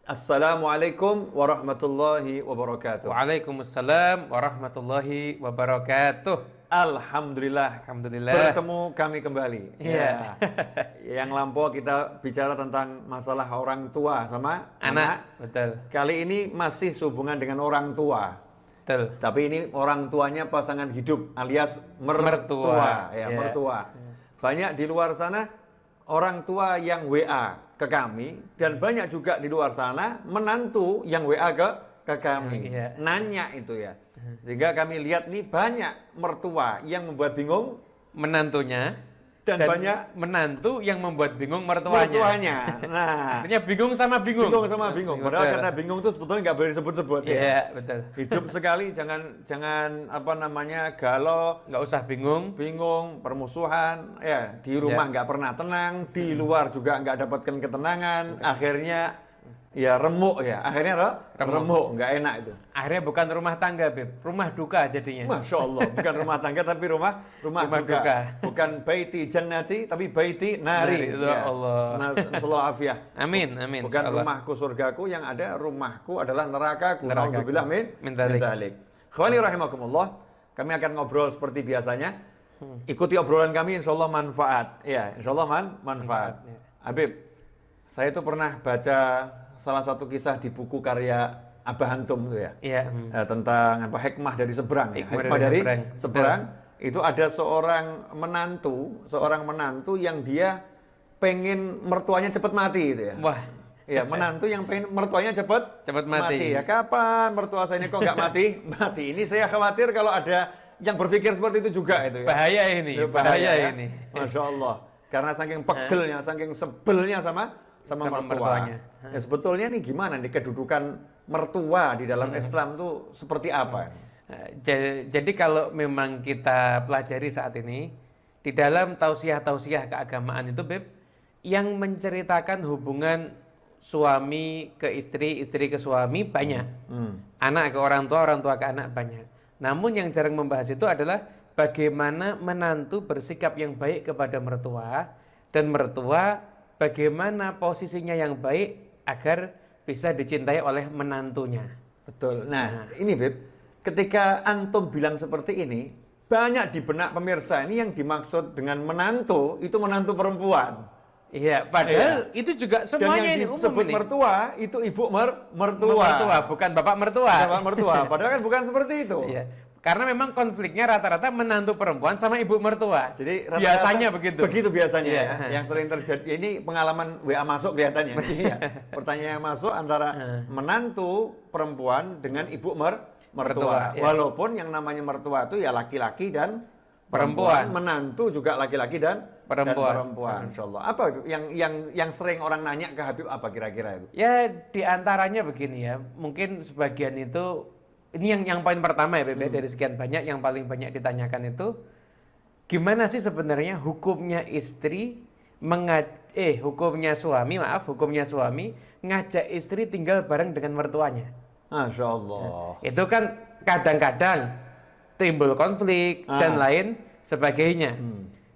Assalamualaikum warahmatullahi wabarakatuh. Waalaikumsalam warahmatullahi wabarakatuh. Alhamdulillah, Alhamdulillah. bertemu kami kembali. Iya. Yang lampau kita bicara tentang masalah orang tua sama Anak. Betul. Kali ini masih sehubungan dengan orang tua. Betul. Tapi ini orang tuanya pasangan hidup alias mertua. Ya, Iya. mertua. Banyak di luar sana orang tua yang WA ke kami dan banyak juga di luar sana menantu yang WA ke kami. Iya. Nanya itu ya. Sehingga kami lihat nih banyak mertua yang membuat bingung Menantunya dan banyak menantu yang membuat bingung mertuanya. Nah, Artinya bingung sama bingung. bingung sama bingung. Padahal kata bingung itu sebetulnya nggak boleh disebut-sebut ya. Iya, betul. Hidup sekali jangan apa namanya galau, Nggak usah bingung. bingung, permusuhan, ya di rumah nggak pernah tenang, di luar juga nggak dapatkan ketenangan, akhirnya ya remuk ya, akhirnya remuk, nggak enak itu. Akhirnya bukan rumah tangga, Beb. Rumah duka jadinya. Masya Allah, bukan rumah tangga tapi rumah duka. Bukan baiti jannati tapi baiti nari. Ya Allah. Nasallahu afiyah. Amin, amin. Bukan insyaallah. rumahku surgaku, yang ada rumahku adalah nerakaku. Nerakaku. Nauzubillah Min dzalik. dzalik. Khawani rahimakumullah, kami akan ngobrol seperti biasanya. Ikuti obrolan kami, insya Allah manfaat. Ya, insya Allah manfaat. Ya. Habib, saya itu pernah baca salah satu kisah di buku karya Abah Antum itu ya. Iya. Tentang apa hikmah dari seberang ya. Hikmah Hikmah dari dari seberang. seberang itu ada seorang menantu yang dia pengen mertuanya cepat mati itu ya. Wah. Iya, menantu yang pengen mertuanya cepat mati. ya. Kapan mertua saya ini kok nggak mati? Mati. Ini saya khawatir kalau ada yang berpikir seperti itu juga itu ya. Bahaya ini, Ya, bahaya ya. ini. Masya Allah. Karena saking pegelnya, saking sebelnya sama mertuanya. Ya, sebetulnya nih gimana nih kedudukan mertua di dalam Islam tuh seperti apa? Jadi kalau memang kita pelajari saat ini di dalam tausiah-tausiah keagamaan itu, Beb, yang menceritakan hubungan suami ke istri, istri ke suami banyak. Anak ke orang tua ke anak banyak. Namun yang jarang membahas itu adalah bagaimana menantu bersikap yang baik kepada mertua dan mertua bagaimana posisinya yang baik agar bisa dicintai oleh menantunya. Betul. Nah, ini Beb, ketika antum bilang seperti ini, banyak di benak pemirsa ini yang dimaksud dengan menantu itu menantu perempuan. Iya, padahal itu juga semuanya Dan ini yang umum disebut ini. mertua itu ibu mertua. Mertua, bukan bapak mertua. Bapak mertua. Padahal kan bukan seperti itu. Iya. Karena memang konfliknya rata-rata menantu perempuan sama ibu mertua. Jadi rata-rata biasanya begitu. Begitu biasanya Iya. ya. Yang sering terjadi ini pengalaman WA masuk kelihatannya. Iya. Pertanyaan yang masuk antara menantu perempuan dengan ibu mertua. Iya. Walaupun yang namanya mertua itu ya laki-laki dan Perempuan. menantu juga laki-laki dan Perempuan. Insyaallah. Apa itu yang sering orang nanya ke Habib apa kira-kira itu? Ya diantaranya begini ya, mungkin sebagian itu, ini yang poin pertama ya Bebe, dari sekian banyak yang paling banyak ditanyakan itu, gimana sih sebenarnya hukumnya hukumnya suami ngajak istri tinggal bareng dengan mertuanya. Masya Allah. Itu kan kadang-kadang timbul konflik dan lain sebagainya.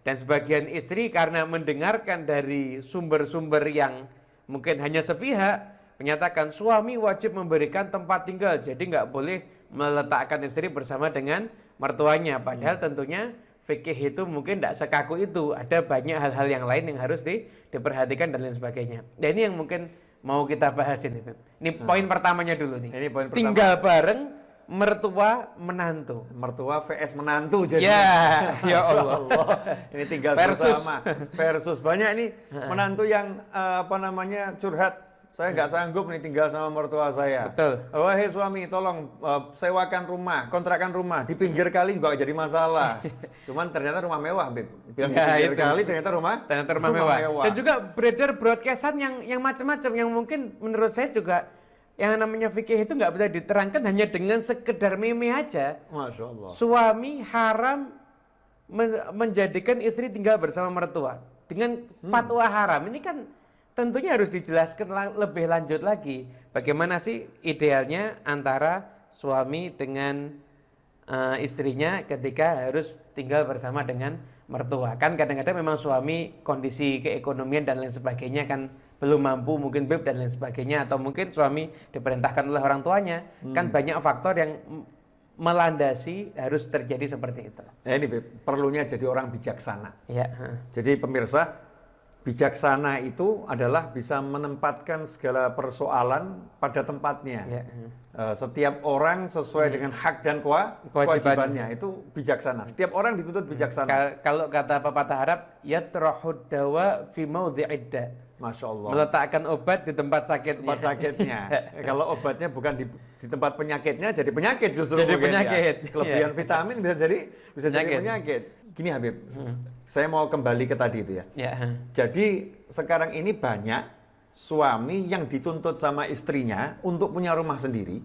Dan sebagian istri karena mendengarkan dari sumber-sumber yang mungkin hanya sepihak, menyatakan suami wajib memberikan tempat tinggal, jadi nggak boleh meletakkan istri bersama dengan mertuanya. Padahal tentunya fikih itu mungkin tidak sekaku itu, ada banyak hal-hal yang lain yang harus diperhatikan dan lain sebagainya. Dan ini yang mungkin mau kita bahas ini. Ini poin pertamanya dulu nih. Ini poin pertama. Tinggal bareng mertua menantu. Mertua vs menantu jadi. Ya Allah. Ini tinggal Versus. bersama versus banyak ini menantu yang curhat. Saya nggak sanggup nih tinggal sama mertua saya. Betul. Wahai suami, tolong sewakan rumah, kontrakan rumah di pinggir kali juga jadi masalah. Cuman ternyata rumah mewah, Beb. Bilang di pinggir kali ternyata rumah mewah. Dan juga beredar broadcastan yang macam-macam yang mungkin menurut saya juga yang namanya fikih itu nggak bisa diterangkan hanya dengan sekedar meme aja. Masya Allah. Suami haram menjadikan istri tinggal bersama mertua dengan fatwa haram. Ini kan tentunya harus dijelaskan lebih lanjut lagi. Bagaimana sih idealnya antara suami dengan istrinya ketika harus tinggal bersama dengan mertua. Kan kadang-kadang memang suami kondisi keekonomian dan lain sebagainya kan belum mampu mungkin Beb dan lain sebagainya, atau mungkin suami diperintahkan oleh orang tuanya. Kan banyak faktor yang melandasi harus terjadi seperti itu. Ya ini Beb, perlunya jadi orang bijaksana. Ya. Jadi pemirsa, bijaksana itu adalah bisa menempatkan segala persoalan pada tempatnya. Ya. Setiap orang sesuai dengan hak dan kewajibannya, itu bijaksana. Setiap orang dituntut bijaksana. Kalau kata pepatah Arab, yatrahud dawa fi mawdhi'id da. Masya Allah. Meletakkan obat di tempat sakitnya. Tempat sakitnya. Kalau obatnya bukan di tempat penyakitnya, jadi penyakit justru. Jadi mungkin penyakit. Ya. Kelebihan vitamin bisa jadi penyakit. Gini Habib, saya mau kembali ke tadi itu ya. Jadi sekarang ini banyak suami yang dituntut sama istrinya untuk punya rumah sendiri.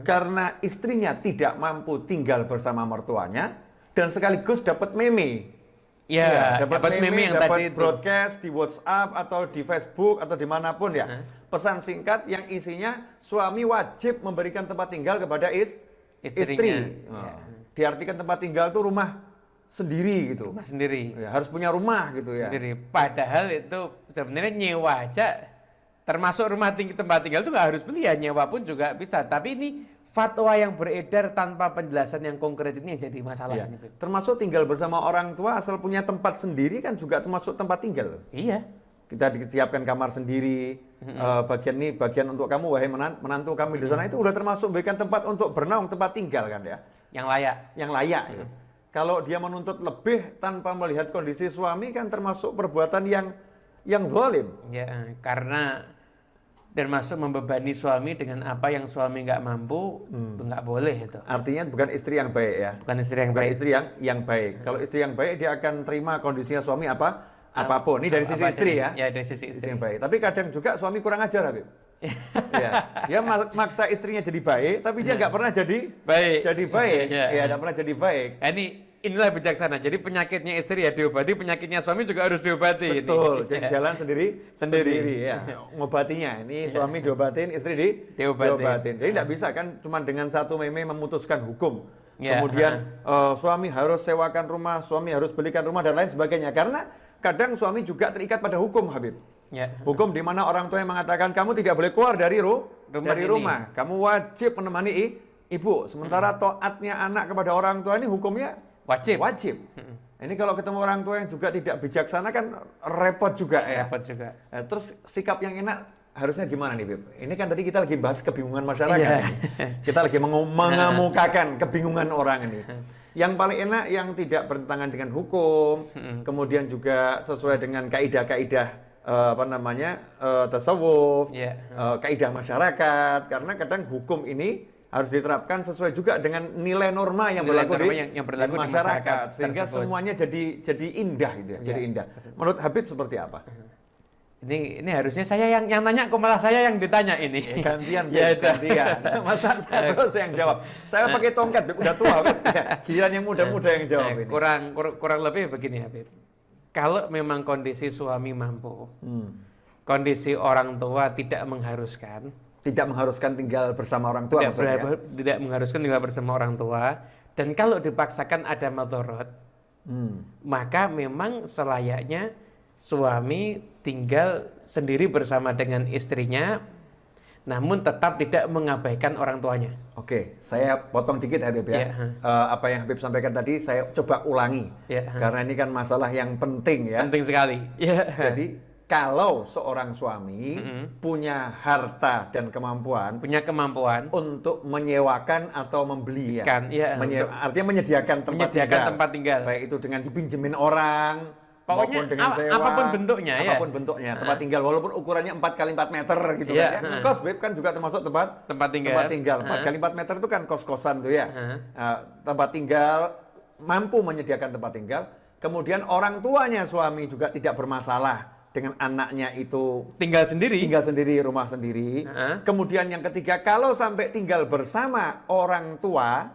Karena istrinya tidak mampu tinggal bersama mertuanya dan sekaligus dapat meme. Dapat meme yang dapat broadcast di WhatsApp atau di Facebook atau dimanapun ya. Pesan singkat yang isinya suami wajib memberikan tempat tinggal kepada istri. Diartikan tempat tinggal itu rumah sendiri gitu. Rumah sendiri. Ya, harus punya rumah gitu ya. Sendiri. Padahal itu sebenarnya nyewa aja, termasuk tempat tinggal itu nggak harus beli ya, nyewa pun juga bisa. Tapi ini fatwa yang beredar tanpa penjelasan yang konkret ini yang jadi masalah. Ya. Termasuk tinggal bersama orang tua asal punya tempat sendiri kan juga termasuk tempat tinggal. Iya. Kita disiapkan kamar sendiri, bagian untuk kamu wahai menantu kami di sana itu udah termasuk berikan tempat untuk bernaung, tempat tinggal kan ya. Yang layak. Yang layak. Ya. Kalau dia menuntut lebih tanpa melihat kondisi suami kan termasuk perbuatan yang zalim. Ya, karena termasuk membebani suami dengan apa yang suami nggak mampu, nggak boleh itu. Artinya bukan istri yang baik ya. Bukan istri yang bukan baik. Istri yang baik. Kalau istri yang baik dia akan terima kondisinya suami apapun. Ini dari sisi istri ya. Ya, dari sisi istri. Yang baik. Tapi kadang juga suami kurang ajar Habib. Ya, dia maksa istrinya jadi baik, tapi dia nggak pernah jadi baik. Ya, nggak pernah jadi baik. Inilah bijaksana. Jadi penyakitnya istri ya diobati, penyakitnya suami juga harus diobati. Betul. Jadi jalan sendiri ya. Ngobatinya. Ini suami diobatin, istri diobatin. Jadi nggak bisa kan cuma dengan satu meme memutuskan hukum. Kemudian suami harus sewakan rumah, suami harus belikan rumah dan lain sebagainya. Karena kadang suami juga terikat pada hukum, Habib. Hukum di mana orang tua yang mengatakan kamu tidak boleh keluar dari rumah. Kamu wajib menemani ibu. Sementara taatnya anak kepada orang tua ini hukumnya wajib. Ini kalau ketemu orang tua yang juga tidak bijaksana kan repot juga ya. Terus sikap yang enak harusnya gimana nih, Bib? Ini kan tadi kita lagi bahas kebingungan masyarakat. Kita lagi mengemukakan kebingungan orang ini. Yang paling enak yang tidak bertentangan dengan hukum, kemudian juga sesuai dengan kaidah-kaidah tasawuf, kaidah masyarakat. Karena kadang hukum ini harus diterapkan sesuai juga dengan nilai norma yang berlaku di masyarakat sehingga tersebut. Semuanya jadi indah gitu ya, jadi indah. Menurut Habib seperti apa? Ini harusnya saya yang nanya, kok malah saya yang ditanya ini. Gantian. Masa saya terus yang jawab? Saya pakai tongkat, Bib, udah tua, Bib. Giliran yang muda-muda yang jawab ini. Kurang lebih begini, Habib. Kalau memang kondisi suami mampu, kondisi orang tua tidak mengharuskan tinggal bersama orang tua, tidak mengharuskan tinggal bersama orang tua, dan kalau dipaksakan ada madharat, maka memang selayaknya suami tinggal sendiri bersama dengan istrinya, namun tetap tidak mengabaikan orang tuanya. Oke, saya potong dikit Habib ya. Apa yang Habib sampaikan tadi saya coba ulangi, karena ini kan masalah yang penting ya. Penting sekali. Jadi kalau seorang suami punya harta dan kemampuan untuk menyewakan atau membeli artinya menyediakan tempat tinggal. Baik itu dengan dipinjemin orang, pokoknya maupun dengan sewa, apapun bentuknya, tempat tinggal walaupun ukurannya 4 kali 4 meter gitu kan ya. Kos Beb kan juga termasuk tempat tinggal. 4 kali 4 meter itu kan kos-kosan tuh ya. Tempat tinggal, mampu menyediakan tempat tinggal. Kemudian orang tuanya suami juga tidak bermasalah dengan anaknya itu tinggal sendiri, rumah sendiri. Kemudian yang ketiga, kalau sampai tinggal bersama orang tua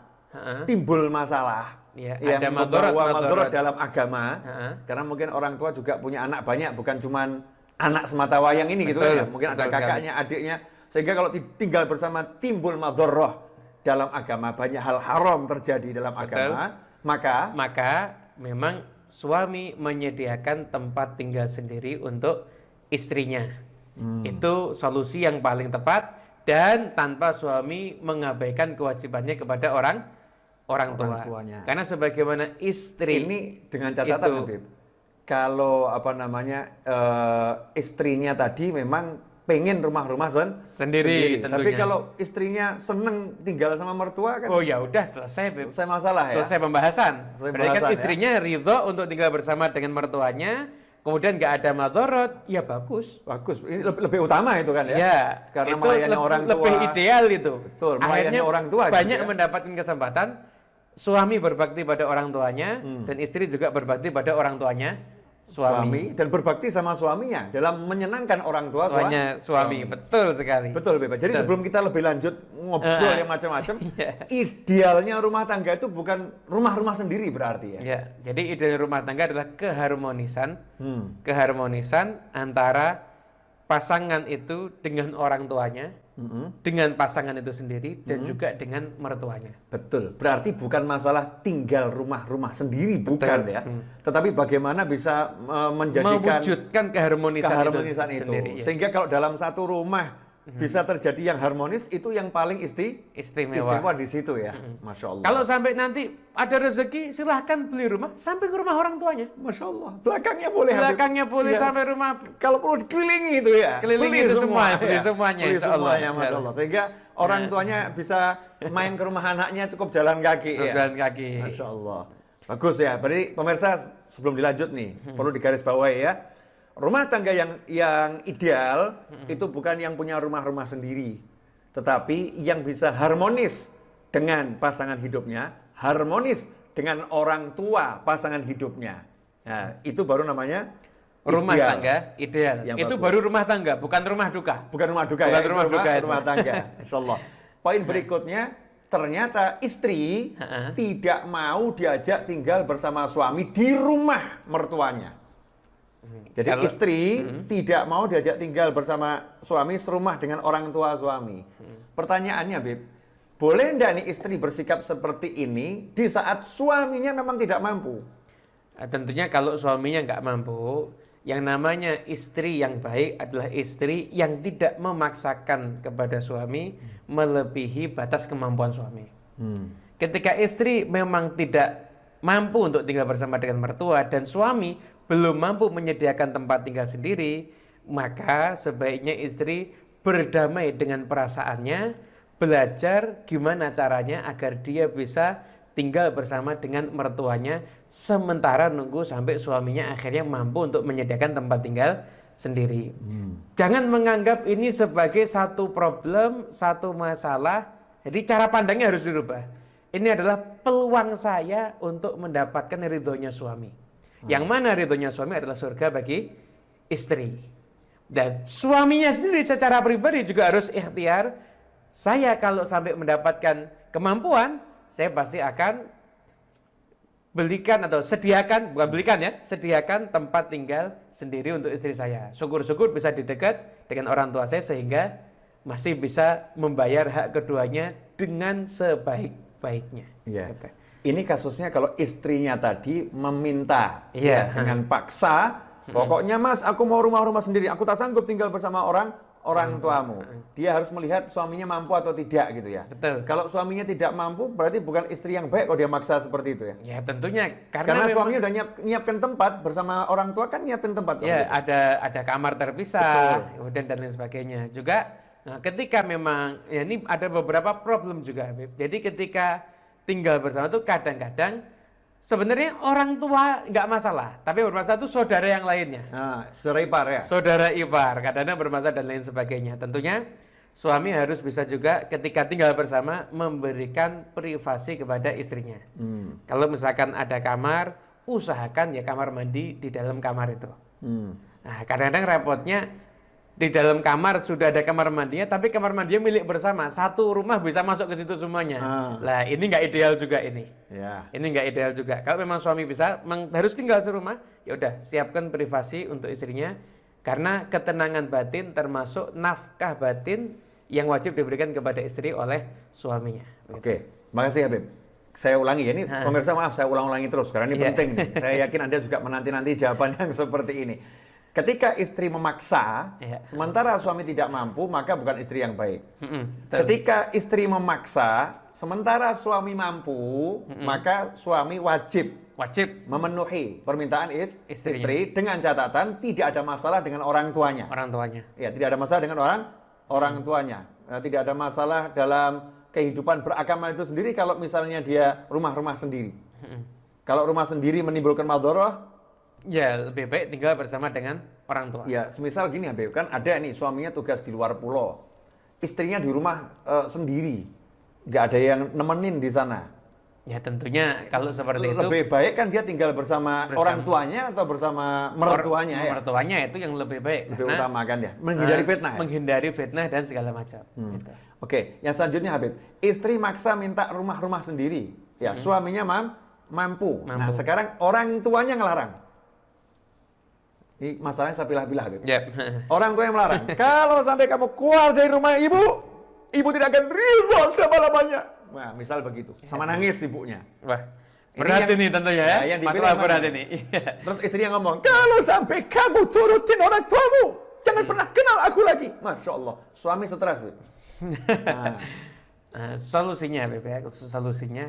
timbul masalah yang membawa madharat dalam agama. Karena mungkin orang tua juga punya anak banyak, bukan cuma anak semata wayang ini gitu ya. Mungkin ada kakaknya, adiknya, sehingga kalau tinggal bersama timbul madharat dalam agama, banyak hal haram terjadi dalam agama, maka memang suami menyediakan tempat tinggal sendiri untuk istrinya. Itu solusi yang paling tepat dan tanpa suami mengabaikan kewajibannya kepada orang tuanya. Karena sebagaimana istri ini dengan catatan Habib, kalau istrinya tadi memang pengen rumah-rumah sendiri. Tapi kalau istrinya seneng tinggal sama mertua kan? Oh ya udah selesai, Beb. Selesai masalah ya. Selesai pembahasan. Berarti kan istrinya ridho untuk tinggal bersama dengan mertuanya, kemudian nggak ada madorot, ya bagus. Bagus. Ini lebih utama itu kan ya? Ya. Karena itu melayani orang tua. Lebih ideal itu. Betul. Melayani orang tua. Banyak gitu ya? Mendapatkan kesempatan suami berbakti pada orang tuanya dan istri juga berbakti pada orang tuanya. Suami dan berbakti sama suaminya dalam menyenangkan orang tua suami. Betul sekali. Betul, Beb. Jadi sebelum kita lebih lanjut ngobrol yang macam-macam, idealnya rumah tangga itu bukan rumah-rumah sendiri berarti ya. Ya, jadi ideal rumah tangga adalah keharmonisan antara pasangan itu dengan orang tuanya, dengan pasangan itu sendiri dan juga dengan mertuanya. Betul. Berarti bukan masalah tinggal rumah-rumah sendiri, bukan ya. Tetapi bagaimana bisa mewujudkan keharmonisan itu sendiri. Ya. Sehingga kalau dalam satu rumah bisa terjadi yang harmonis, itu yang paling istimewa di situ ya. Masya Allah. Kalau sampai nanti ada rezeki, silahkan beli rumah sampai ke rumah orang tuanya. Masya Allah. Belakangnya boleh. Sampai rumah. Kalau perlu dikelilingi itu ya. Kelilingi itu semuanya. Beli semuanya. Beli semuanya, Masya Allah. Sehingga orang tuanya bisa main ke rumah anaknya cukup jalan kaki. Jalan kaki. Masya Allah. Bagus ya. Berarti pemirsa sebelum dilanjut nih, perlu digarisbawahi ya. Rumah tangga yang ideal itu bukan yang punya rumah-rumah sendiri, tetapi yang bisa harmonis dengan pasangan hidupnya, harmonis dengan orang tua pasangan hidupnya. Nah, itu baru namanya rumah tangga ideal. Itu bagus. Baru rumah tangga, bukan rumah duka. Bukan rumah duka, bukan ya, rumah duka rumah tangga. Insyaallah. Poin berikutnya, ternyata istri tidak mau diajak tinggal bersama suami di rumah mertuanya. Jadi istri tidak mau diajak tinggal bersama suami serumah dengan orang tua suami. Pertanyaannya, Beb, boleh enggak nih istri bersikap seperti ini di saat suaminya memang tidak mampu? Tentunya kalau suaminya nggak mampu, yang namanya istri yang baik adalah istri yang tidak memaksakan kepada suami melebihi batas kemampuan suami. Ketika istri memang tidak mampu untuk tinggal bersama dengan mertua dan suami belum mampu menyediakan tempat tinggal sendiri, maka sebaiknya istri berdamai dengan perasaannya, belajar gimana caranya agar dia bisa tinggal bersama dengan mertuanya, sementara nunggu sampai suaminya akhirnya mampu untuk menyediakan tempat tinggal sendiri. Jangan menganggap ini sebagai satu problem, satu masalah, jadi cara pandangnya harus dirubah. Ini adalah peluang saya untuk mendapatkan ridhonya suami. Yang mana ridhonya suami adalah surga bagi istri. Dan suaminya sendiri secara pribadi juga harus ikhtiar. Saya kalau sampai mendapatkan kemampuan, saya pasti akan sediakan tempat tinggal sendiri untuk istri saya. Syukur-syukur bisa didekat dengan orang tua saya sehingga masih bisa membayar hak keduanya dengan sebaik-baiknya. Iya. Ini kasusnya kalau istrinya tadi meminta dengan paksa, pokoknya Mas, aku mau rumah-rumah sendiri, aku tak sanggup tinggal bersama orang tuamu. Dia harus melihat suaminya mampu atau tidak gitu ya. Betul. Kalau suaminya tidak mampu, berarti bukan istri yang baik kalau dia maksa seperti itu ya. Ya tentunya karena suaminya udah nyiapkan tempat bersama orang tua kan nyiapin tempat. Ya ada kamar terpisah, kemudian dan lain sebagainya. Juga ketika memang ya ini ada beberapa problem juga, Habib. Jadi ketika tinggal bersama itu kadang-kadang sebenarnya orang tua nggak masalah, tapi bermasalah itu saudara yang lainnya. Nah, saudara ipar ya? Saudara ipar, kadang-kadang bermasalah dan lain sebagainya. Tentunya suami harus bisa juga ketika tinggal bersama memberikan privasi kepada istrinya. Kalau misalkan ada kamar, usahakan ya kamar mandi di dalam kamar itu. Nah, kadang-kadang repotnya di dalam kamar sudah ada kamar mandinya, tapi kamar mandinya milik bersama. Satu rumah bisa masuk ke situ semuanya. Lah ini nggak ideal juga ini. Ini nggak ideal juga. Kalau memang suami bisa harus tinggal serumah, ya udah siapkan privasi untuk istrinya. Karena ketenangan batin termasuk nafkah batin yang wajib diberikan kepada istri oleh suaminya. Oke, makasih Habib. saya ulangi ya, ini pemirsa maaf saya ulang-ulangi terus karena ini penting nih. Saya yakin Anda juga menanti-nanti jawaban yang seperti ini. Ketika istri memaksa, sementara suami tidak mampu, maka bukan istri yang baik. Ketika istri memaksa, sementara suami mampu, maka suami wajib memenuhi permintaan istri dengan catatan tidak ada masalah dengan orang tuanya. Ya, tidak ada masalah dengan orang tuanya. Tidak ada masalah dalam kehidupan beragama itu sendiri kalau misalnya dia rumah sendiri. Kalau rumah sendiri menimbulkan madharah, ya lebih baik tinggal bersama dengan orang tua. Ya, semisal gini Habib, kan ada nih suaminya tugas di luar pulau, istrinya di rumah sendiri, nggak ada yang nemenin di sana. Ya tentunya kalau seperti itu lebih baik kan dia tinggal bersama orang tuanya atau bersama mertuanya ya. Mertuanya itu yang lebih baik. Lebih utama kan ya, menghindari fitnah. Menghindari fitnah dan segala macam. Gitu. Oke, yang selanjutnya Habib, istri maksa minta rumah sendiri, ya suaminya mampu. Nah sekarang orang tuanya ngelarang. Ini masalahnya saya pilah-pilah Habib. Orang tua yang melarang. Kalau sampai kamu keluar dari rumah ibu tidak akan ridho selama-lamanya. Nah, misal begitu. Sama nangis ibunya. Wah, berat ini tentunya ya. Yang masalah berat ini. Terus istrinya ngomong, kalau sampai kamu turutin orang tuamu, jangan pernah kenal aku lagi. Masya Allah. Suami stres, Habib. Solusinya Habib ya, solusinya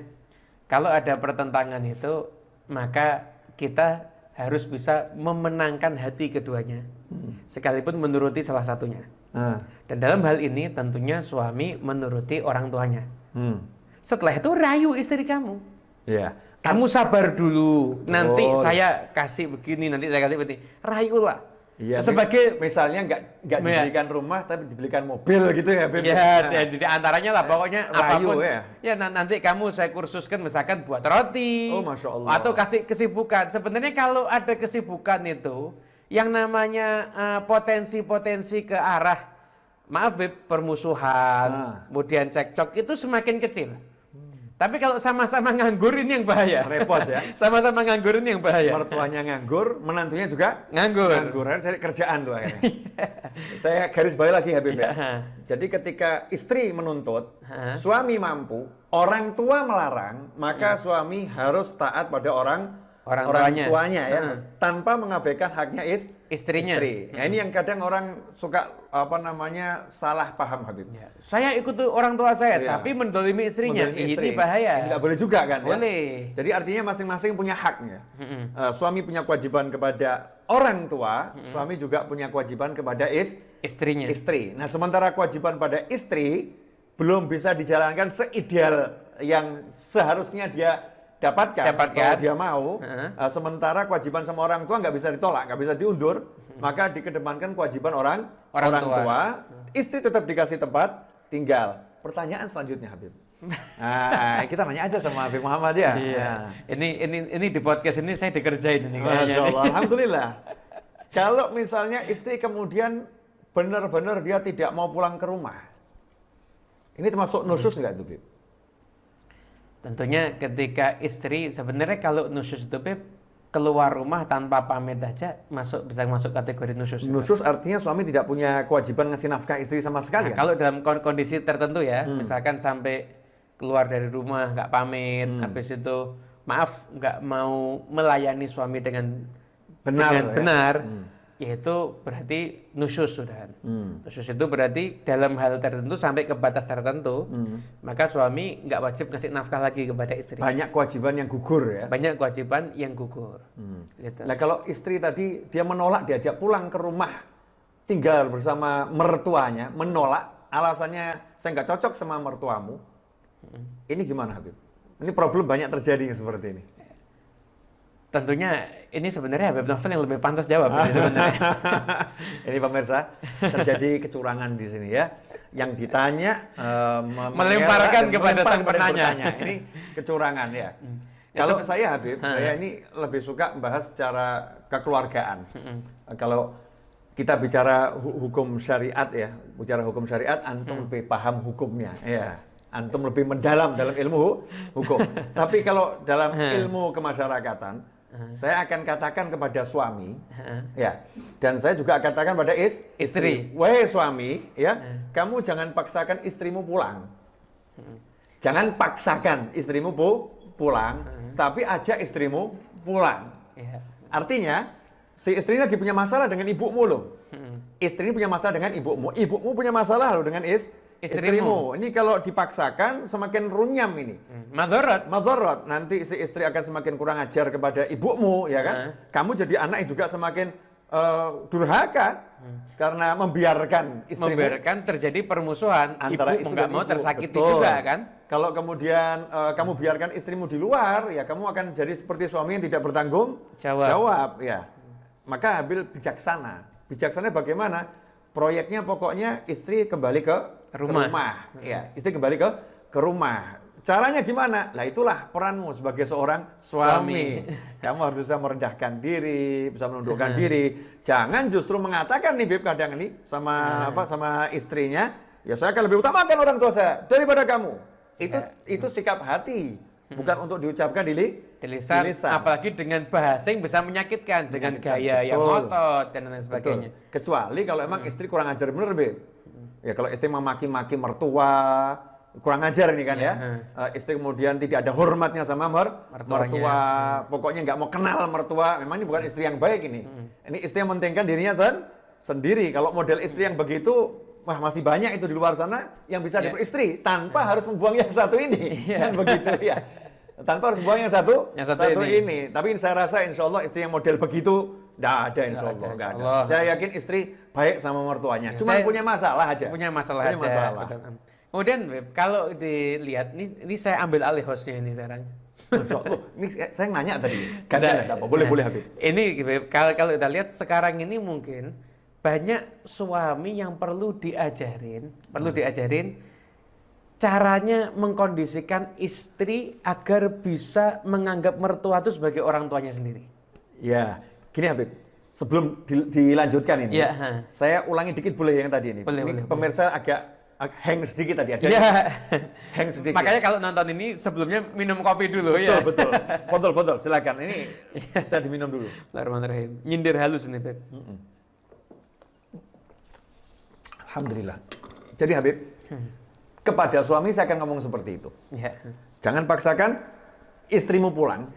kalau ada pertentangan itu, maka kita harus bisa memenangkan hati keduanya, sekalipun menuruti salah satunya. Dan dalam hal ini tentunya suami menuruti orang tuanya. Setelah itu rayu istri kamu. Kamu sabar dulu, nanti saya kasih begini, nanti saya kasih begini. Rayulah. Sebagai misalnya nggak dibelikan rumah tapi dibelikan mobil gitu ya, Beb. Ya, di antaranya lah pokoknya apapun. Ya nanti kamu saya kursuskan misalkan buat roti. Oh, Masya Allah. Atau kasih kesibukan. Sebenarnya kalau ada kesibukan itu yang namanya potensi-potensi ke arah maaf Beb, permusuhan, kemudian cekcok itu semakin kecil. Tapi kalau sama-sama nganggur ini yang bahaya. Repot ya. Sama-sama nganggur ini yang bahaya. Mertuanya nganggur, menantunya juga nganggur. Cari kerjaan tuh akhirnya. Saya garis bawah lagi Habib ya. Jadi ketika istri menuntut, suami mampu, orang tua melarang, maka suami harus taat pada orang tuanya ya, tanpa mengabaikan haknya istrinya. Ya, ini yang kadang orang suka salah paham Habib. Saya ikut orang tua saya, tapi mendolimi istrinya. Ini bahaya. Ini nggak boleh juga kan? Boleh. Ya? Jadi artinya masing-masing punya haknya. Suami punya kewajiban kepada orang tua, suami juga punya kewajiban kepada istrinya. Istri. Nah, sementara kewajiban pada istri belum bisa dijalankan seideal yang seharusnya dia dapatkan. Kalau dia mau, sementara kewajiban sama orang tua nggak bisa ditolak, nggak bisa diundur, maka dikedepankan kewajiban orang tua. Istri tetap dikasih tempat tinggal. Pertanyaan selanjutnya Habib. Nah, kita nanya aja sama Habib Muhammad ya. Iya. Ini di podcast ini saya dikerjain ini kayaknya. Masya Allah, alhamdulillah. Kalau misalnya istri kemudian benar-benar dia tidak mau pulang ke rumah, ini termasuk nusyuz nggak itu, Habib? Tentunya ketika istri sebenarnya kalau nusyuz itu Beb, keluar rumah tanpa pamit aja bisa masuk kategori nusyuz. Nusyuz artinya suami tidak punya kewajiban ngasih nafkah istri sama sekali. Kalau dalam kondisi tertentu ya, misalkan sampai keluar dari rumah nggak pamit, habis itu maaf nggak mau melayani suami dengan benar. Yaitu berarti nusyuz sudah. Nusyuz itu berarti dalam hal tertentu sampai ke batas tertentu, maka suami nggak wajib ngasih nafkah lagi kepada istri. Banyak kewajiban yang gugur ya. Banyak kewajiban yang gugur. Gitu. Nah kalau istri tadi dia menolak diajak pulang ke rumah tinggal bersama mertuanya, menolak alasannya saya nggak cocok sama mertuamu. Ini gimana Habib? Ini problem banyak terjadi seperti ini. Tentunya ini sebenarnya Habib Novel yang lebih pantas jawab ini sebenarnya. Ini pemirsa, terjadi kecurangan di sini ya. Yang ditanya melemparkan kepada sang penanya. Ini kecurangan ya. Kalau saya Habib, saya ini lebih suka membahas secara kekeluargaan. Kalau kita bicara hukum syariat ya, bicara hukum syariat, antum lebih paham hukumnya ya. Antum lebih mendalam dalam ilmu hukum. Tapi kalau dalam ilmu kemasyarakatan, saya akan katakan kepada suami, ya, dan saya juga akan katakan pada istri. Wahai suami, ya, kamu jangan paksakan istrimu pulang. Jangan paksakan istrimu pulang, tapi ajak istrimu pulang. Artinya, si istri lagi punya masalah dengan ibumu loh. Istri punya masalah dengan ibumu punya masalah loh dengan istrimu. Ini kalau dipaksakan semakin runyam ini. Madharat. Nanti si istri akan semakin kurang ajar kepada ibumu, ya kan? Kamu jadi anak yang juga semakin durhaka karena membiarkan terjadi permusuhan antara ibu nggak mau tersakiti betul. juga kan. Kalau kemudian kamu biarkan istrimu di luar, ya kamu akan jadi seperti suami yang tidak bertanggung jawab ya. Maka Habil bijaksana bagaimana? Proyeknya pokoknya istri kembali ke rumah. Ya, istri kembali ke rumah. Caranya gimana? Lah itulah peranmu sebagai seorang suami. Kamu harus bisa merendahkan diri, bisa menundukkan diri. Jangan justru mengatakan nih Beb kadang ini sama istrinya, ya saya akan lebih utamakan orang tua saya daripada kamu. Itu sikap hati, bukan untuk diucapkan di lisan. Apalagi dengan bahasa yang bisa menyakitkan, dengan gaya yang ngotot dan lain sebagainya. Kecuali kalau emang istri kurang ajar bener Beb. Ya kalau istri memaki-maki mertua, kurang ajar ini kan ya. Istri kemudian tidak ada hormatnya sama mertua. Pokoknya nggak mau kenal mertua. Memang ini bukan istri yang baik ini. Ini istri yang mementingkan dirinya sendiri. Kalau model istri yang begitu, wah masih banyak itu di luar sana yang bisa diperistri tanpa harus membuang yang satu ini. Kan begitu ya. Tanpa harus membuang yang satu ini. Tapi saya rasa insya Allah istri yang model begitu nggak ada insya Allah. Nggak ada. Saya yakin istri baik sama mertuanya. Cuma punya masalah aja. Punya masalah aja. Kemudian kalau dilihat, ini saya ambil alih hostnya ini sekarang. Ini saya nanya tadi. Gantian apa? Boleh Habib. Ini kalau kita lihat sekarang ini mungkin banyak suami yang perlu diajarin caranya mengkondisikan istri agar bisa menganggap mertua itu sebagai orang tuanya sendiri. Ya, gini Habib. Sebelum dilanjutkan ini, saya ulangi dikit boleh yang tadi ini. Boleh. Pemirsa agak hang sedikit tadi ada. Hang sedikit. Makanya kalau nonton ini sebelumnya minum kopi dulu ya. Betul. Botol, silakan. Ini saya diminum dulu. Bismillahirrahmanirrahim. Nyindir halus nih, Beb. Alhamdulillah. Jadi Habib, kepada suami saya akan ngomong seperti itu. Jangan paksakan istrimu pulang.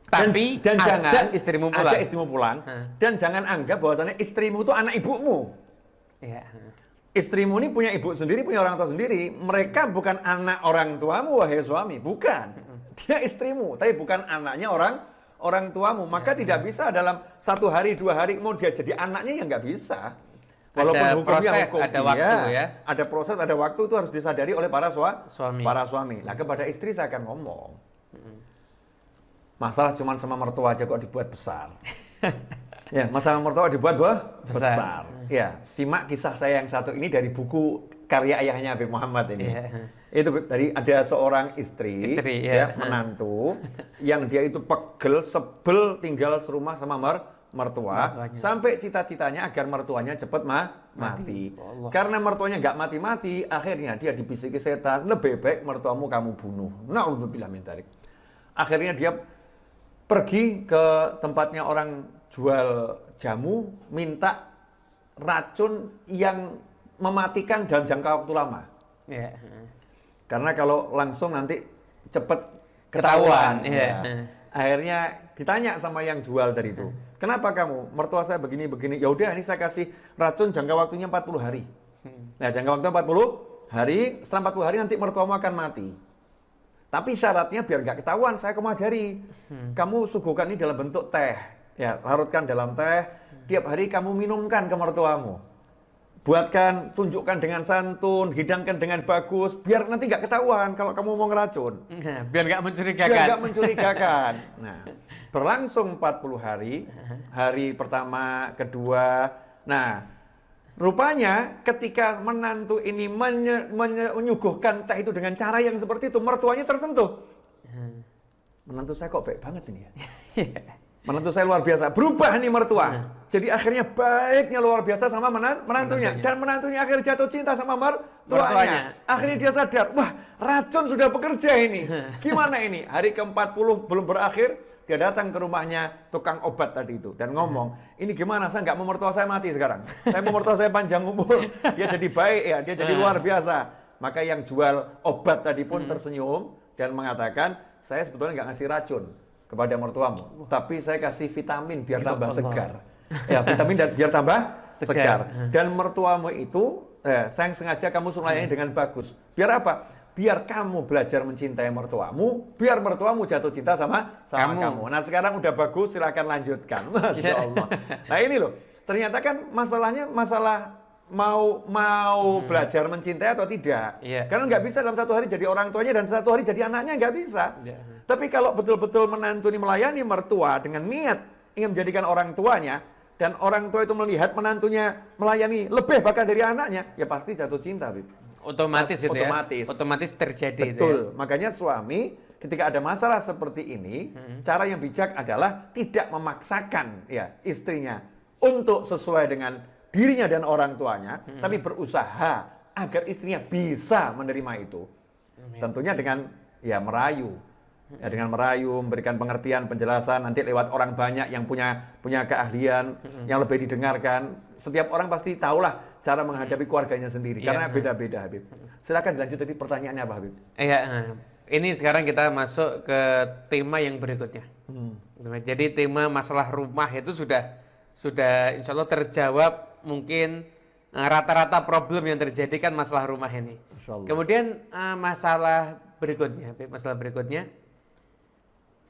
Tapi jangan ajak istrimu pulang. Dan jangan anggap bahwasannya istrimu itu anak ibumu. Istrimu ini punya ibu sendiri, punya orang tua sendiri. Mereka bukan anak orang tuamu, wahai suami. Bukan. Dia istrimu, tapi bukan anaknya orang tuamu. Maka tidak bisa dalam 1 hari, 2 hari, mau dia jadi anaknya ya nggak bisa. Walaupun ada hukumnya proses, hukum. Ada waktu ya. Ada proses, ada waktu, itu harus disadari oleh para suami. Nah, kepada istri saya akan ngomong. Masalah cuma sama mertua aja kok dibuat besar. Ya, masalah mertua dibuat besar. Ya, simak kisah saya yang satu ini dari buku karya ayahnya Habib Muhammad ini. Itu tadi ada seorang istri menantu yang dia itu pegel, sebel tinggal serumah sama mertua sampai cita-citanya agar mertuanya cepat mati. Karena mertuanya nggak mati-mati, akhirnya dia dibisiki setan, lebih baik mertuamu kamu bunuh. Na'udzubillah min dzalik. Akhirnya dia pergi ke tempatnya orang jual jamu, minta racun yang mematikan dalam jangka waktu lama. Karena kalau langsung nanti cepat ketahuan. Akhirnya ditanya sama yang jual dari itu, kenapa kamu? Mertua saya begini-begini. Ya udah, ini saya kasih racun jangka waktunya 40 hari. Nah, jangka waktu 40 hari, setelah 40 hari nanti mertuamu akan mati. Tapi syaratnya biar nggak ketahuan, saya kamu ajari. Kamu suguhkan ini dalam bentuk teh. Ya, larutkan dalam teh, tiap hari kamu minumkan ke mertuamu. Buatkan, tunjukkan dengan santun, hidangkan dengan bagus, biar nanti nggak ketahuan kalau kamu mau ngeracun. Biar nggak mencurigakan. Nah, berlangsung 40 hari, hari pertama, kedua. Nah, rupanya ketika menantu ini menyuguhkan teh itu dengan cara yang seperti itu, mertuanya tersentuh. Menantu saya kok baik banget ini ya. Menantu saya luar biasa, berubah nih mertua. Jadi akhirnya baiknya luar biasa sama menantunya. Dan menantunya akhirnya jatuh cinta sama mertuanya. Akhirnya dia sadar, wah racun sudah bekerja ini. Gimana ini? Hari ke-40 belum berakhir, dia datang ke rumahnya tukang obat tadi itu. Dan ngomong, ini gimana, saya nggak mau mertua saya mati sekarang. Saya mau mertua saya panjang umur. Dia jadi baik ya, dia jadi luar biasa. Maka yang jual obat tadi pun tersenyum dan mengatakan, saya sebetulnya nggak ngasih racun kepada mertuamu, tapi saya kasih vitamin biar tambah segar. Ya, vitamin dan biar tambah segar. Dan mertuamu itu, saya sengaja kamu suruh layani dengan bagus. Biar apa? Biar kamu belajar mencintai mertuamu, biar mertuamu jatuh cinta sama kamu. Nah sekarang udah bagus, silakan lanjutkan. Masya Allah. Nah ini loh, ternyata kan masalahnya masalah mau belajar mencintai atau tidak. Karena nggak bisa dalam satu hari jadi orang tuanya dan satu hari jadi anaknya, nggak bisa. Tapi kalau betul-betul menantu ini melayani mertua dengan niat ingin menjadikan orang tuanya, dan orang tua itu melihat menantunya melayani lebih bahkan dari anaknya, ya pasti jatuh cinta, Bib. Otomatis itu otomatis terjadi. Betul. Itu ya. Makanya suami ketika ada masalah seperti ini, cara yang bijak adalah tidak memaksakan ya istrinya untuk sesuai dengan dirinya dan orang tuanya, tapi berusaha agar istrinya bisa menerima itu. Tentunya dengan ya merayu. Ya, dengan merayu, memberikan pengertian, penjelasan, nanti lewat orang banyak yang punya keahlian, yang lebih didengarkan. Setiap orang pasti tahulah cara menghadapi keluarganya sendiri, karena beda-beda, Habib. Silakan dilanjut tadi pertanyaannya apa, Habib? Ini sekarang kita masuk ke tema yang berikutnya. Jadi tema masalah rumah itu sudah insya Allah terjawab mungkin rata-rata problem yang terjadi kan masalah rumah ini. Kemudian masalah berikutnya,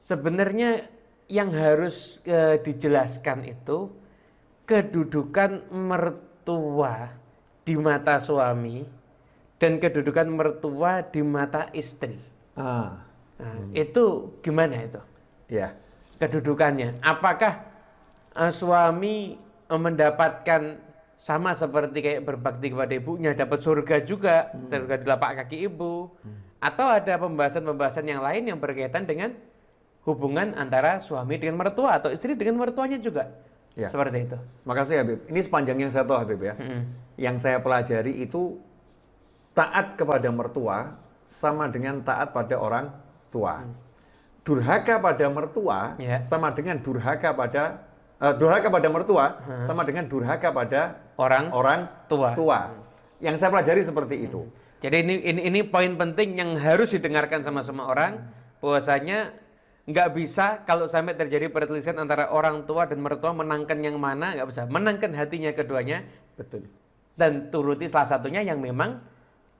sebenarnya yang harus dijelaskan itu kedudukan mertua di mata suami dan kedudukan mertua di mata istri. Itu gimana itu? Ya. Kedudukannya. Apakah suami mendapatkan sama seperti kayak berbakti kepada ibunya, dapat surga juga, surga di lapak kaki ibu, atau ada pembahasan-pembahasan yang lain yang berkaitan dengan hubungan antara suami dengan mertua atau istri dengan mertuanya juga. Ya. Seperti itu. Makasih Habib. Ini sepanjang yang saya tahu Habib ya. Yang saya pelajari itu taat kepada mertua sama dengan taat pada orang tua. Durhaka pada mertua sama dengan durhaka pada mertua sama dengan durhaka pada orang tua. Yang saya pelajari seperti itu. Jadi ini poin penting yang harus didengarkan sama semua orang, bahwasanya nggak bisa kalau sampai terjadi perselisihan antara orang tua dan mertua, menangkan yang mana, nggak bisa. Menangkan hatinya keduanya. Betul. Dan turuti salah satunya yang memang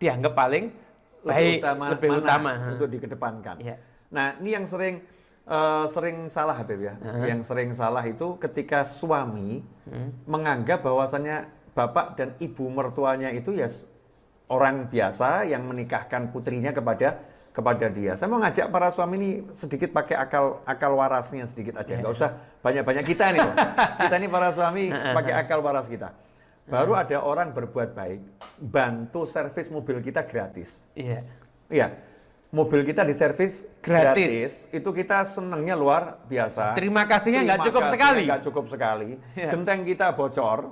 dianggap paling baik, lebih utama untuk dikedepankan. Nah, ini yang sering salah Habib ya. Yang sering salah itu ketika suami menganggap bahwasannya bapak dan ibu mertuanya itu ya orang biasa yang menikahkan putrinya kepada dia. Saya mau ngajak para suami ini sedikit pakai akal warasnya sedikit aja. Nggak usah banyak-banyak kita nih loh. Kita ini para suami pakai akal waras kita. Baru ada orang berbuat baik, bantu servis mobil kita gratis. Iya. Mobil kita diservis gratis. Itu kita senangnya luar biasa. Terima kasihnya nggak cukup sekali. Genteng kita bocor,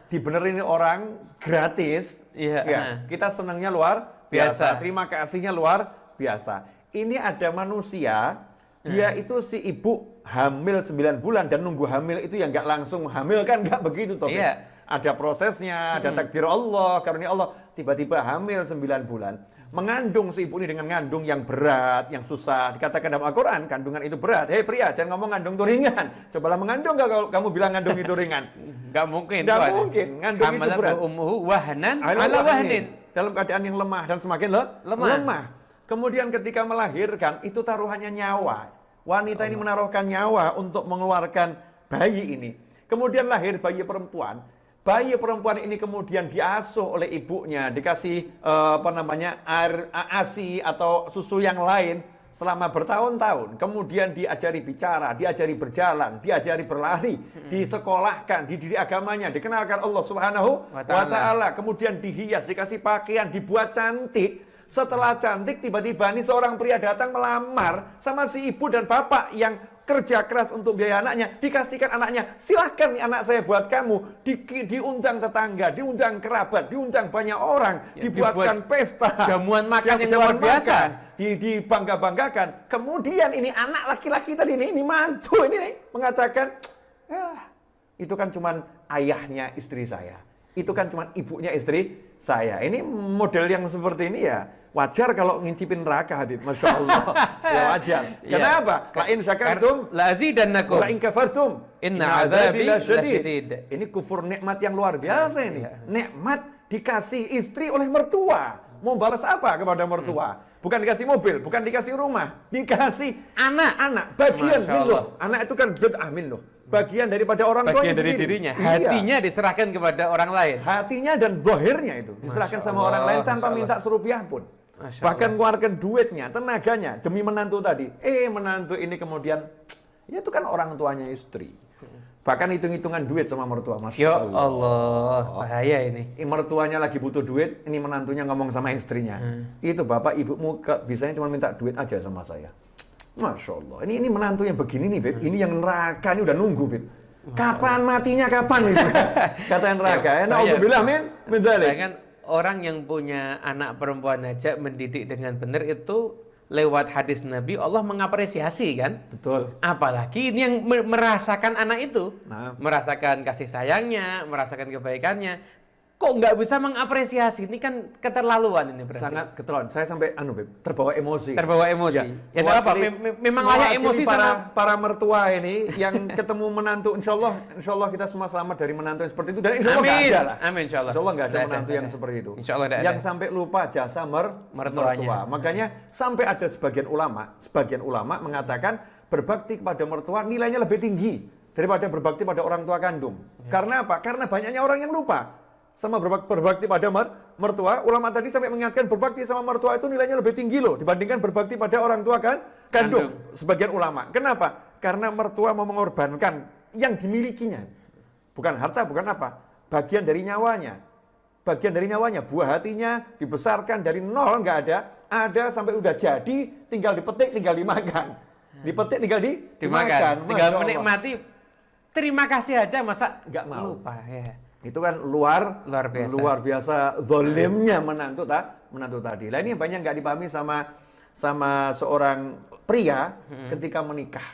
dibenerin orang gratis. Kita senangnya luar biasa. Terima kasihnya luar biasa. Ini ada manusia, dia itu si ibu hamil 9 bulan dan nunggu hamil itu yang nggak langsung hamil kan, nggak begitu toh. Ada prosesnya, ada takdir Allah, karunia Allah, tiba-tiba hamil 9 bulan. Mengandung si ibu ini dengan ngandung yang berat, yang susah. Dikatakan dalam Al-Quran, kandungan itu berat. Hei pria, jangan ngomong ngandung itu ringan. Cobalah mengandung nggak kalau kamu bilang ngandung itu ringan? Nggak mungkin. Nggak mungkin, ngandung itu berat. Wahnan ala wahnin. Dalam keadaan yang lemah dan semakin lemah. Kemudian ketika melahirkan, itu taruhannya nyawa. Wanita ini menaruhkan nyawa untuk mengeluarkan bayi ini. Kemudian lahir bayi perempuan. Bayi perempuan ini kemudian diasuh oleh ibunya, dikasih air ASI atau susu yang lain selama bertahun-tahun. Kemudian diajari bicara, diajari berjalan, diajari berlari, disekolahkan, dididik agamanya, dikenalkan Allah Subhanahu wa Ta'ala. Kemudian dihias, dikasih pakaian, dibuat cantik. Setelah cantik, tiba-tiba nih seorang pria datang melamar sama si ibu dan bapak yang kerja keras untuk biaya anaknya, dikasihkan anaknya, silahkan nih anak saya buat kamu, diundang tetangga, diundang kerabat, diundang banyak orang, dibuatkan pesta, jamuan makan yang luar biasa, dibangga-banggakan. Kemudian ini anak laki-laki tadi ini mantu ini mengatakan, itu kan cuman ayahnya istri saya. itu kan cuma ibunya istri saya. Ini model yang seperti ini ya wajar kalau ngincipin neraka, Habib. Masya Allah. Ya wajar. Kenapa? La in syakartum la azidannakum wa in kafartum inna adzabi lasyadid. Ini kufur nikmat yang luar biasa ini. Nikmat dikasih istri oleh mertua. Mau balas apa kepada mertua? Bukan dikasih mobil, bukan dikasih rumah, dikasih anak. Bagian minloh. Anak itu kan bid'ah minloh. Bagian daripada orang tuanya bagian dari sendiri. dirinya. Hatinya diserahkan kepada orang lain. Hatinya dan zahirnya itu diserahkan sama orang lain tanpa minta serupiah pun. Bahkan keluarkan duitnya, tenaganya demi menantu tadi. Menantu ini kemudian ya itu kan orang tuanya istri. Bahkan hitung-hitungan duit sama mertua, Masya Allah. Ya Allah, bahaya ini. Mertuanya lagi butuh duit, ini menantunya ngomong sama istrinya. Itu bapak ibumu bisanya cuma minta duit aja sama saya. Masya Allah, ini menantu yang begini nih, Beb. Ini yang neraka, ini udah nunggu, Beb. Kapan matinya, kapan itu? Kata neraka, na'udzubillah min dzalik. Kan orang yang punya anak perempuan aja mendidik dengan benar itu lewat hadis Nabi Allah mengapresiasi kan? Betul. Apalagi ini yang merasakan anak itu, merasakan kasih sayangnya, merasakan kebaikannya. Kok nggak bisa mengapresiasi? Ini kan keterlaluan ini berarti. Sangat keterlaluan. Saya sampai terbawa emosi. Terbawa emosi. Ya apa? Memang layak emosi para mertua ini yang ketemu menantu. Insya Allah kita semua selamat dari menantu yang seperti itu. Dan insya Allah nggak ada lah. Amin. Insya Allah nggak ada menantu yang seperti itu. Insya Allah yang sampai lupa jasa mertua. Makanya sampai ada sebagian ulama mengatakan berbakti kepada mertua nilainya lebih tinggi daripada berbakti pada orang tua kandung. Karena apa? Karena banyaknya orang yang lupa sama berbakti pada mertua. Ulama tadi sampai mengingatkan berbakti sama mertua itu nilainya lebih tinggi loh dibandingkan berbakti pada orang tua kandung. Sebagian ulama. Kenapa? Karena mertua mau mengorbankan yang dimilikinya. Bukan harta, bukan apa. Bagian dari nyawanya. Buah hatinya dibesarkan dari nol nggak ada. Ada sampai udah jadi, tinggal dipetik, tinggal dimakan. Dipetik, tinggal dimakan. Tinggal menikmati. Terima kasih aja, masa nggak mau. Lupa ya. Itu kan luar biasa zolimnya menantu tadi. Lah ini banyak nggak dipahami sama seorang pria ketika menikah.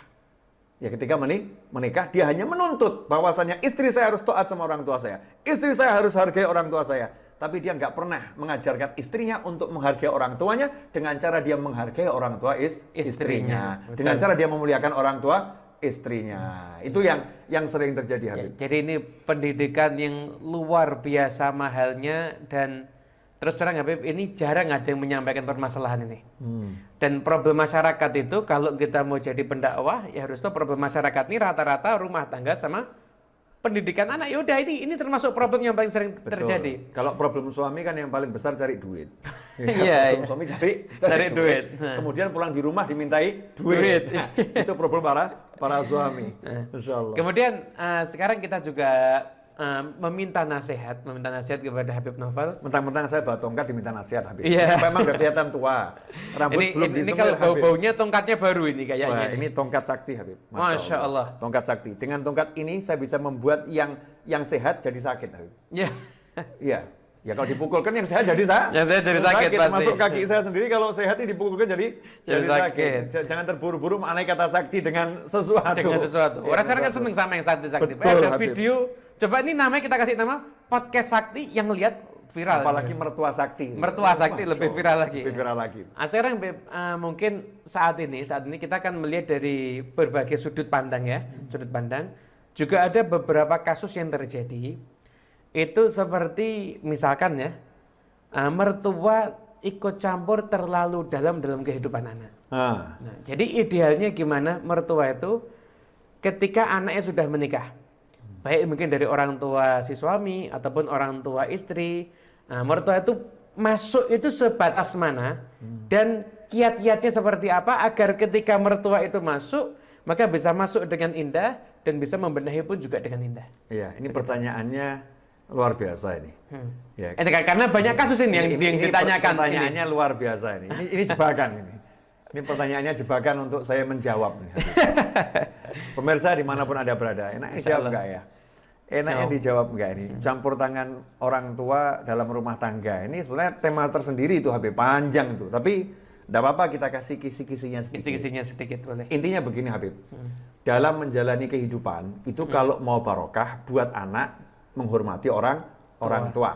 Ya ketika menikah dia hanya menuntut bahwasannya istri saya harus taat sama orang tua saya. Istri saya harus hargai orang tua saya. Tapi dia nggak pernah mengajarkan istrinya untuk menghargai orang tuanya dengan cara dia menghargai orang tua istrinya. Dengan cara dia memuliakan orang tua istrinya. Itu yang sering terjadi, Habib. Ya, jadi ini pendidikan yang luar biasa mahalnya dan terus terang Habib, ini jarang ada yang menyampaikan permasalahan ini. Dan problem masyarakat itu kalau kita mau jadi pendakwah ya harus tahu problem masyarakat ini rata-rata rumah tangga sama pendidikan anak. Ya udah ini termasuk problem yang paling sering terjadi. Kalau problem suami kan yang paling besar cari duit. Iya. Suami cari duit. Kemudian pulang di rumah dimintai duit. Nah, itu problem para suami. Insyaallah. Kemudian sekarang kita juga meminta nasihat kepada Habib Novel. Mentang-mentang saya bawa tongkat diminta nasihat, Habib. Iya. Memang udah kelihatan tua. Rambut belum disemir. Ini kalau bau-baunya tongkatnya baru ini kayaknya. Wah, ini tongkat sakti, Habib. Masya Allah. Tongkat sakti. Dengan tongkat ini saya bisa membuat yang sehat jadi sakit, Habib. Iya. Iya. Ya kalau dipukulkan yang sehat jadi sakit. Yang sehat jadi sakit pasti. Masuk kaki saya sendiri kalau sehat ini dipukulkan jadi sakit. Jangan terburu-buru mengenai kata sakti dengan sesuatu. Orang sekarang kan seneng sama yang sakti-sakti. Betul, ada video, coba ini namanya kita kasih nama podcast sakti yang lihat viral. Apalagi mertua sakti. Mertua sakti lebih viral lagi. Lebih viral lagi. Sekarang mungkin saat ini kita akan melihat dari berbagai sudut pandang ya. Sudut pandang. Juga ada beberapa kasus yang terjadi. Itu seperti misalkan ya, mertua ikut campur terlalu dalam kehidupan anak. Nah, jadi idealnya gimana mertua itu ketika anaknya sudah menikah, baik mungkin dari orang tua si suami ataupun orang tua istri, mertua itu masuk itu sebatas mana dan kiat-kiatnya seperti apa agar ketika mertua itu masuk maka bisa masuk dengan indah dan bisa membenahi pun juga dengan indah. Iya, ini pertanyaannya luar biasa ini. Ya. Karena banyak kasus ini yang ditanyakan. Pertanyaannya luar biasa ini. Ini jebakan ini. Ini pertanyaannya jebakan untuk saya menjawab nih. Pemirsa dimanapun Anda berada, enaknya jawab enggak ya? Enaknya dijawab enggak ini? Campur tangan orang tua dalam rumah tangga. Ini sebenarnya tema tersendiri itu, Habib, panjang itu. Tapi enggak apa-apa kita kasih kisi-kisinya sedikit. Kisi-kisinya sedikit boleh. Intinya begini, Habib. Dalam menjalani kehidupan itu kalau mau barokah buat anak menghormati orang orang tua.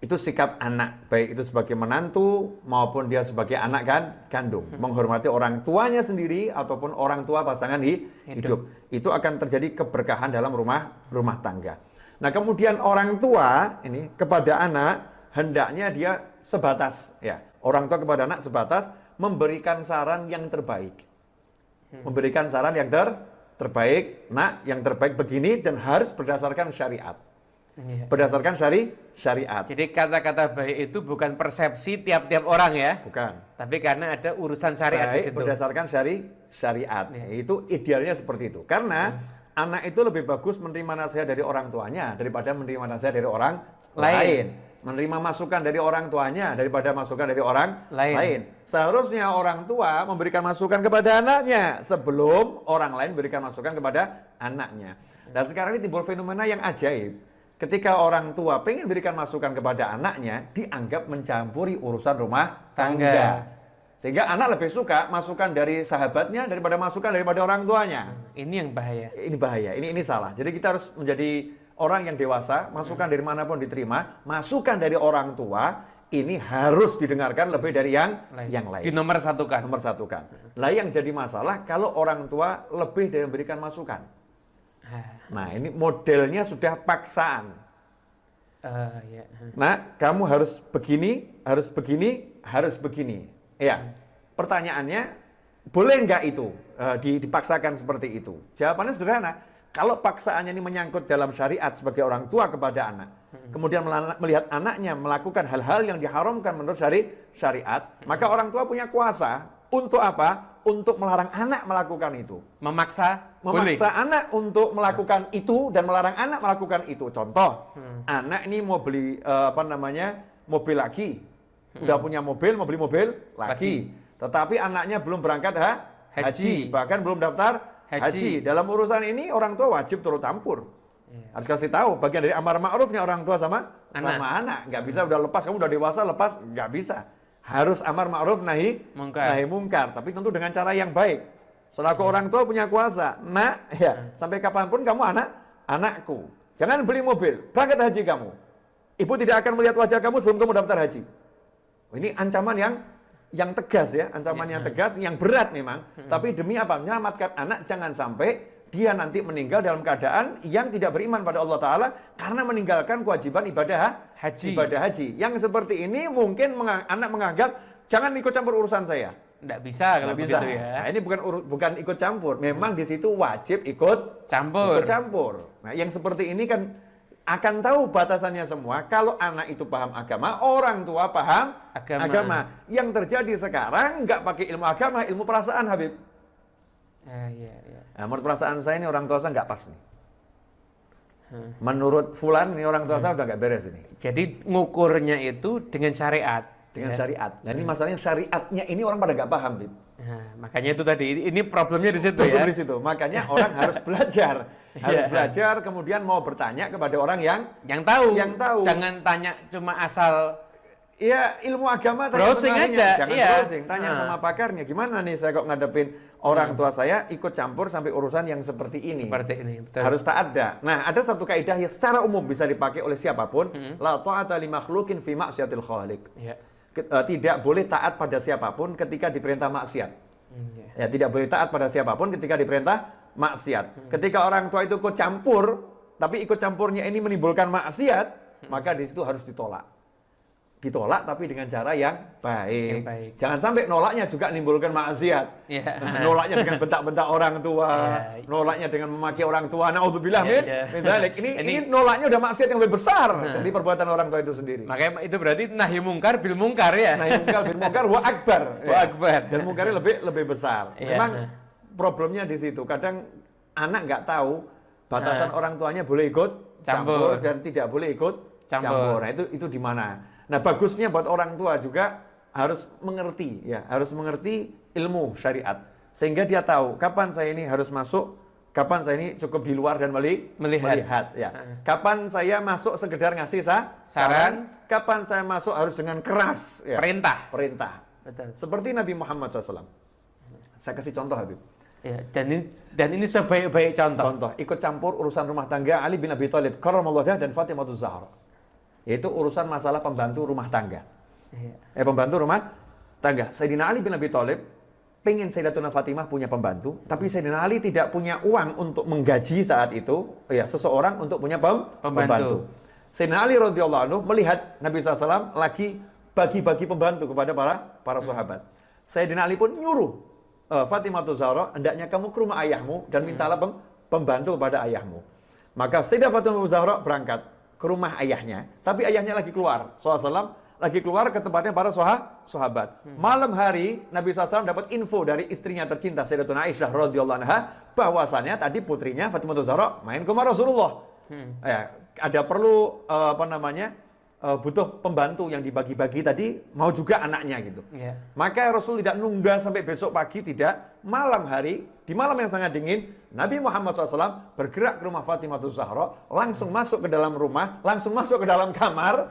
Itu sikap anak, baik itu sebagai menantu maupun dia sebagai anak kandung. Menghormati orang tuanya sendiri ataupun orang tua pasangan hidup. Itu akan terjadi keberkahan dalam rumah tangga. Nah, kemudian orang tua ini kepada anak hendaknya dia sebatas, ya. Orang tua kepada anak sebatas memberikan saran yang terbaik. Memberikan saran yang terbaik, nak, yang terbaik begini dan harus berdasarkan syariat. Berdasarkan syariat. Jadi kata-kata baik itu bukan persepsi tiap-tiap orang ya. Bukan. Tapi karena ada urusan syariat di situ. Berdasarkan syariat. Itu idealnya seperti itu. Karena anak itu lebih bagus menerima nasihat dari orang tuanya daripada menerima nasihat dari orang lain. Menerima masukan dari orang tuanya daripada masukan dari orang lain. Seharusnya orang tua memberikan masukan kepada anaknya sebelum orang lain berikan masukan kepada anaknya. Dan sekarang ini timbul fenomena yang ajaib. Ketika orang tua pengen berikan masukan kepada anaknya, dianggap mencampuri urusan rumah tangga. Sehingga anak lebih suka masukan dari sahabatnya daripada masukan daripada orang tuanya. Ini yang bahaya. Ini bahaya, ini salah. Jadi kita harus menjadi orang yang dewasa, masukan dari manapun diterima, masukan dari orang tua, ini harus didengarkan lebih dari yang lain. Nomor satukan. Lah yang jadi masalah kalau orang tua lebih dari memberikan masukan. Nah, ini modelnya sudah paksaan. Nah, kamu harus begini, harus begini, harus begini. Ya, pertanyaannya, boleh nggak itu dipaksakan seperti itu? Jawabannya sederhana. Kalau paksaannya ini menyangkut dalam syariat sebagai orang tua kepada anak, kemudian melihat anaknya melakukan hal-hal yang diharamkan menurut syariat, maka orang tua punya kuasa untuk apa? Untuk melarang anak melakukan itu. Memaksa anak untuk melakukan itu dan melarang anak melakukan itu. Contoh, anak ini mau beli mobil lagi. Udah punya mobil, mau beli mobil lagi. Tetapi anaknya belum berangkat haji, bahkan belum daftar haji. Dalam urusan ini orang tua wajib turut campur. Harus kasih tahu bagian dari amar ma'rufnya orang tua sama anak. Nggak bisa udah lepas, kamu udah dewasa lepas, nggak bisa. Harus amar ma'ruf nahi mungkar, tapi tentu dengan cara yang baik. Selaku orang tua punya kuasa. Nak, ya, sampai kapanpun kamu anakku. Jangan beli mobil, berangkat haji kamu. Ibu tidak akan melihat wajah kamu sebelum kamu daftar haji. Ini ancaman yang tegas ya, ancaman yang tegas, yang berat memang. Tapi demi apa? Menyelamatkan anak jangan sampai dia nanti meninggal dalam keadaan yang tidak beriman pada Allah Ta'ala karena meninggalkan kewajiban ibadah haji. Yang seperti ini mungkin anak menganggap jangan ikut campur urusan saya. Nggak bisa kalau begitu ya. Nah, ini bukan ikut campur. Memang di situ wajib ikut campur. Nah, yang seperti ini kan akan tahu batasannya semua. Kalau anak itu paham agama, orang tua paham agama. Yang terjadi sekarang nggak pakai ilmu agama, ilmu perasaan, Habib. Nah, menurut perasaan saya ini orang tua saya nggak pas nih. Menurut Fulan ini orang tua saya udah nggak beres ini. Jadi ngukurnya itu dengan syariat. Syariat. Nah, ini masalahnya syariatnya ini orang pada nggak paham, Bib. Nah, makanya itu tadi, ini problemnya di situ ya. Di situ. Makanya orang harus belajar. Harus belajar, kemudian mau bertanya kepada orang yang tahu. Jangan tanya cuma asal. Ya, ilmu agama browsing aja. Jangan browsing, tanya sama pakarnya. Gimana nih saya kok ngadepin orang tua saya ikut campur sampai urusan yang seperti ini. Betul. Harus taat. Nah, ada satu kaidah yang secara umum bisa dipakai oleh siapapun. La ta'ata li makhluqin fi ma'siyatil khaliq. Tidak boleh taat pada siapapun ketika diperintah maksiat. Ya, tidak boleh taat pada siapapun ketika diperintah maksiat. Ketika orang tua itu ikut campur, tapi ikut campurnya ini menimbulkan maksiat, maka di situ harus ditolak. Ditolak tapi dengan cara yang baik. Jangan sampai nolaknya juga menimbulkan maksiat. Nolaknya dengan bentak-bentak orang tua, nolaknya dengan memaki orang tua. Naudzubillah min dzalik. Ini nolaknya udah maksiat yang lebih besar dari perbuatan orang tua itu sendiri. Makanya itu berarti nahi mungkar bil mungkar ya. Nahi mungkar bil mungkar wa akbar. Dan mungkarnya lebih besar. Memang problemnya di situ. Kadang anak nggak tahu batasan orang tuanya boleh ikut campur dan tidak boleh ikut campur. Nah, itu di mana? Nah, bagusnya buat orang tua juga harus mengerti ilmu syariat. Sehingga dia tahu kapan saya ini harus masuk, kapan saya ini cukup di luar dan melihat ya. Kapan saya masuk sekedar ngasih saran, kapan saya masuk harus dengan keras ya. Perintah. Betul. Seperti Nabi Muhammad SAW. Saya kasih contoh, Habib. Ya, dan ini sebaik-baik contoh. Ikut campur urusan rumah tangga Ali bin Abi Thalib karramallahu wajhahu dan Fatimah Zahra. yaitu urusan masalah pembantu rumah tangga. Pembantu rumah tangga. Sayyidina Ali bin Abi Thalib pengen Sayyidatuna Fatimah punya pembantu, tapi Sayyidina Ali tidak punya uang untuk menggaji saat itu seseorang untuk punya pembantu. Sayyidina Ali radhiyallahu anhu melihat Nabi SAW lagi bagi-bagi pembantu kepada para sahabat. Sayyidina Ali pun nyuruh Fatimah Zahra, hendaknya kamu ke rumah ayahmu dan mintalah pembantu kepada ayahmu. Maka Sayyidah Fatimah Zahra berangkat ke rumah ayahnya, tapi ayahnya lagi keluar. SAW lagi keluar ke tempatnya para sahabat. Malam hari Nabi SAW dapat info dari istrinya tercinta Sayyidatuna Aisyah radhiyallahu anha bahwasannya tadi putrinya Fatimah Zahra main ke rumah Rasulullah. Ada perlu butuh pembantu yang dibagi-bagi tadi, mau juga anaknya gitu. Maka Rasul tidak nunggu sampai besok pagi, tidak. Malam hari, di malam yang sangat dingin, Nabi Muhammad SAW bergerak ke rumah Fatimah Zahra, langsung masuk ke dalam rumah, langsung masuk ke dalam kamar,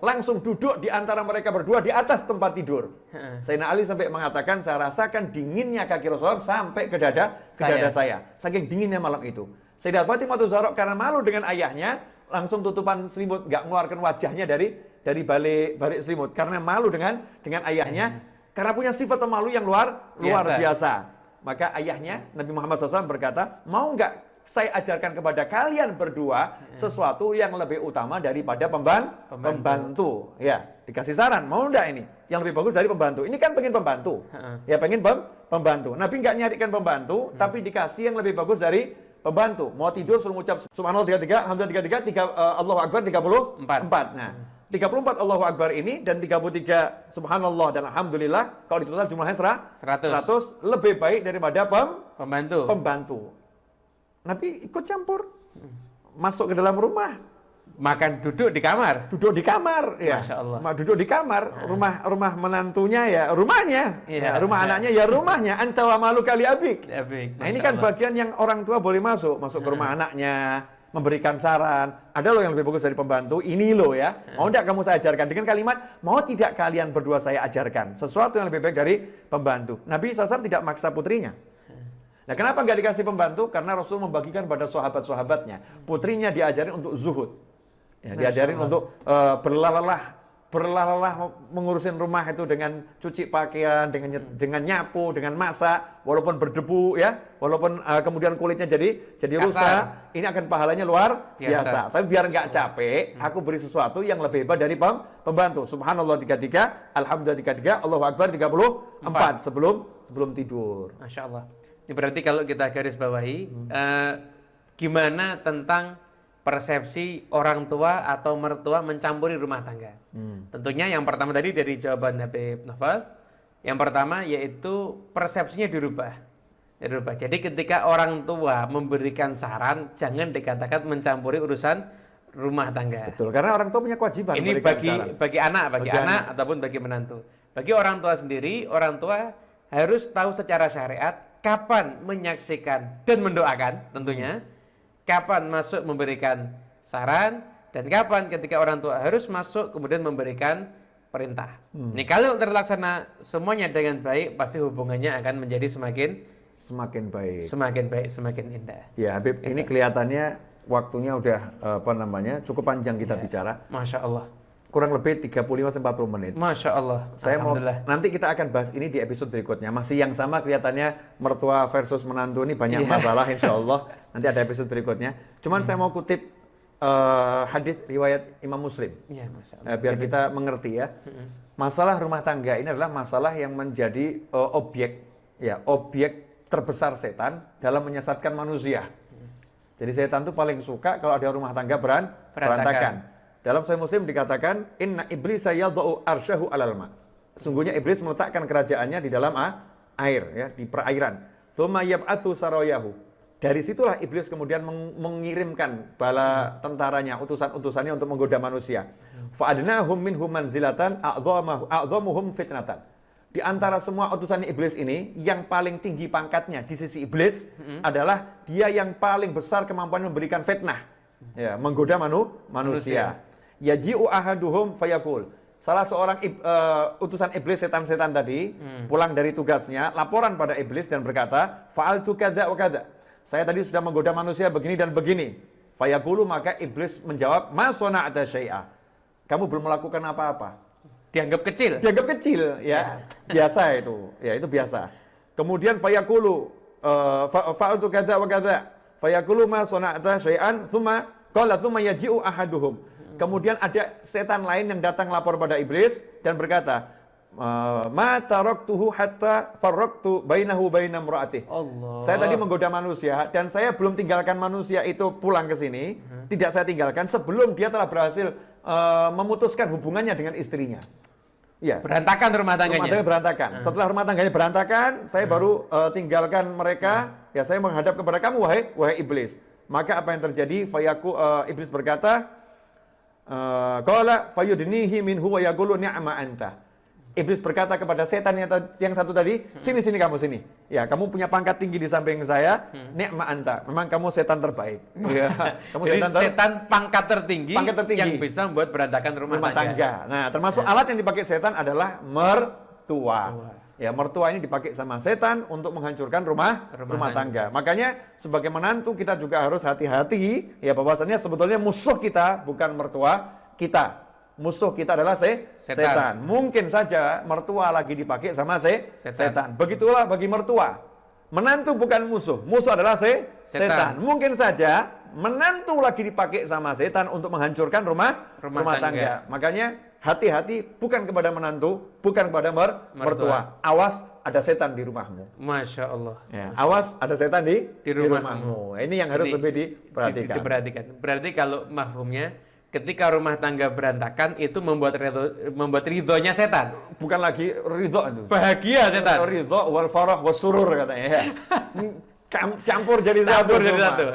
langsung duduk di antara mereka berdua di atas tempat tidur. Sayyidina Ali sampai mengatakan, saya rasakan dinginnya kaki Rasulullah sampai ke dada saya. Saking dinginnya malam itu. Sayyidah Fatimah Zahra karena malu dengan ayahnya, langsung tutupan selimut, nggak mengeluarkan wajahnya dari balik selimut karena malu dengan ayahnya, karena punya sifat pemalu yang luar biasa. Maka ayahnya Nabi Muhammad SAW berkata, mau nggak saya ajarkan kepada kalian berdua sesuatu yang lebih utama daripada pembantu. Ya, dikasih saran, mau nggak ini yang lebih bagus dari pembantu? Ini kan pengen pembantu, pengen pembantu. Nabi nggak nyarikan pembantu, tapi dikasih yang lebih bagus dari pembantu. Mau tidur suruh ngucap subhanallah 33, alhamdulillah 33, Allahu Akbar 34. Nah, 34 Allahu Akbar ini dan 33 subhanallah dan alhamdulillah, kalau di total jumlahnya 100 lebih baik daripada pembantu. Nabi ikut campur. Masuk ke dalam rumah. Makan duduk di kamar. Ya. Masya Allah. Duduk di kamar. Rumah menantunya ya rumahnya. Rumah anaknya ya rumahnya. Anta wa malu kali abik. Nah, ini kan bagian yang orang tua boleh masuk ke rumah anaknya, memberikan saran. Ada loh yang lebih bagus dari pembantu. Ini loh ya. Mau tidak kamu saya ajarkan dengan kalimat, mau tidak kalian berdua saya ajarkan sesuatu yang lebih baik dari pembantu. Nabi SAW tidak maksa putrinya. Nah, kenapa nggak dikasih pembantu? Karena Rasul membagikan pada sahabat-sahabatnya. Putrinya diajarin untuk zuhud. Diajarin untuk berlalah mengurusin rumah itu dengan cuci pakaian, dengan nyapu, dengan masak, walaupun berdebu ya, walaupun kemudian kulitnya jadi rusak, ini akan pahalanya luar biasa. Tapi biar nggak capek, aku beri sesuatu yang lebih hebat dari pembantu. Subhanallah 33, alhamdulillah 33, Allahu Akbar 34 sebelum tidur. Masya Allah. Ini berarti kalau kita garis bawahi, gimana tentang persepsi orang tua atau mertua mencampuri rumah tangga. Tentunya yang pertama tadi dari jawaban Habib Novel, yang pertama yaitu persepsinya dirubah. Jadi ketika orang tua memberikan saran, jangan dikatakan mencampuri urusan rumah tangga. Betul, karena orang tua punya kewajiban. Ini bagi anak ataupun bagi menantu. Bagi orang tua sendiri, orang tua harus tahu secara syariat kapan menyaksikan dan mendoakan tentunya. Kapan masuk memberikan saran, dan kapan ketika orang tua harus masuk kemudian memberikan perintah. Ini kalau terlaksana semuanya dengan baik, pasti hubungannya akan menjadi semakin baik, semakin indah. Ya Habib, ini kelihatannya waktunya udah cukup panjang kita bicara. Masya Allah. Kurang lebih 35-40 menit. Masya Allah. Saya mau, nanti kita akan bahas ini di episode berikutnya. Masih yang sama kelihatannya mertua versus menantu ini banyak masalah insya Allah. Nanti ada episode berikutnya. Cuman saya mau kutip hadis riwayat Imam Muslim. Biar kita mengerti ya. Masalah rumah tangga ini adalah masalah yang menjadi objek terbesar setan dalam menyesatkan manusia. Jadi setan itu paling suka kalau ada rumah tangga berantakan. Dalam Sahih Muslim dikatakan, inna iblis yadha'u arsyahu 'alal ma'. Sungguhnya iblis meletakkan kerajaannya di dalam air, ya, di perairan. Tsumma yab'atsu sarayahu. Dari situlah iblis kemudian mengirimkan bala tentaranya, utusan-utusannya untuk menggoda manusia. Fa'adnahum minhum manzilatan a'dhamuhum fitnatan. Di antara semua utusan iblis ini, yang paling tinggi pangkatnya di sisi iblis adalah dia yang paling besar kemampuan memberikan fitnah, ya, menggoda manusia. Yaji'u ahaduhum fayaqul. Salah seorang utusan iblis, setan-setan tadi, pulang dari tugasnya, laporan pada iblis dan berkata, fa'altu kadza wa kadza. Saya tadi sudah menggoda manusia begini dan begini. Fayaqulu, maka iblis menjawab, ma sana'ta syai'a. kamu belum melakukan apa-apa. Dianggap kecil. Dianggap kecil, ya. Biasa itu. Ya, itu biasa. Kemudian fayaqulu fa'altu kadza wa kadza. Fayaqulu ma sana'ta syai'an thumma yaji'u ahaduhum. Kemudian ada setan lain yang datang lapor pada iblis dan berkata, ma taraktuhu hatta farraqtu bainahu baina imra'atihi. Saya tadi menggoda manusia dan saya belum tinggalkan manusia itu pulang ke sini, tidak saya tinggalkan sebelum dia telah berhasil memutuskan hubungannya dengan istrinya. Ya. Berantakan rumah tangganya. Rumah tangganya berantakan. Setelah rumah tangganya berantakan, saya baru tinggalkan mereka. Ya, saya menghadap kepada kamu, wahai iblis. Maka apa yang terjadi? Iblis berkata, qala fayudnihi minhu wa yaqulu ni'ma anta. Iblis berkata kepada setan yang satu tadi, sini kamu sini. Ya, kamu punya pangkat tinggi di samping saya, ni'ma anta. Memang kamu setan terbaik. Ya, kamu jadi setan pangkat tertinggi yang bisa membuat berantakan rumah tangga. Nah, termasuk alat yang dipakai setan adalah mertua. Ya, mertua ini dipakai sama setan untuk menghancurkan rumah tangga. Makanya sebagai menantu kita juga harus hati-hati ya, bahwasannya sebetulnya musuh kita bukan mertua kita. Musuh kita adalah setan. Mungkin saja mertua lagi dipakai sama setan. Begitulah bagi mertua. Menantu bukan musuh. Musuh adalah setan. Mungkin saja menantu lagi dipakai sama setan untuk menghancurkan rumah tangga. Makanya hati-hati bukan kepada menantu, bukan kepada mertua. Awas ada setan di rumahmu. Masya Allah. Ya, awas ada setan di rumahmu. Ini yang harus lebih diperhatikan. Berarti kalau mafhumnya, ketika rumah tangga berantakan itu membuat ridhonya setan. Bukan lagi ridho itu. Bahagia setan. Ridho wal farah was surur katanya ya. Campur jadi satu.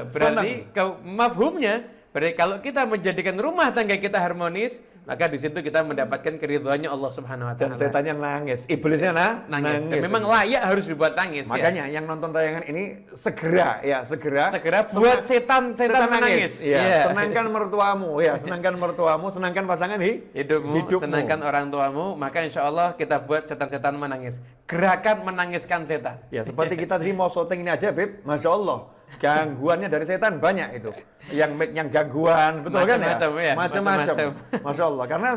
Berarti mafhumnya, berarti kalau kita menjadikan rumah tangga kita harmonis, maka di situ kita mendapatkan keridhaannya Allah Subhanahu wa taala. Dan setannya nangis, iblisnya nangis. Dan memang layak harus dibuat nangis. Makanya yang nonton tayangan ini segera buat setan menangis. Ya, senangkan mertuamu, senangkan mertuamu, senangkan pasangan hidupmu. Senangkan orang tuamu, maka insya Allah kita buat setan-setan menangis. Gerakan menangiskan setan. Ya, seperti kita tadi mau syuting ini aja, Beb. Masya Allah. Gangguannya dari setan banyak itu. Yang gangguan, betul kan ya? Macam-macam. Masya Allah. Karena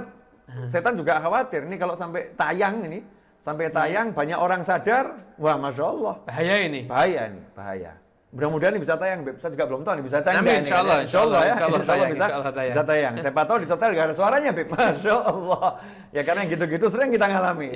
setan juga khawatir. Ini kalau sampai tayang banyak orang sadar, wah Masya Allah. Bahaya. Mudah-mudahan ini bisa tayang, Beb. Saya juga belum tahu ini bisa tayang. Amin, insya Allah bisa tayang. Siapa tahu disetel gak ada suaranya, Beb. Masya Allah. Ya karena gitu-gitu sering kita ngalami.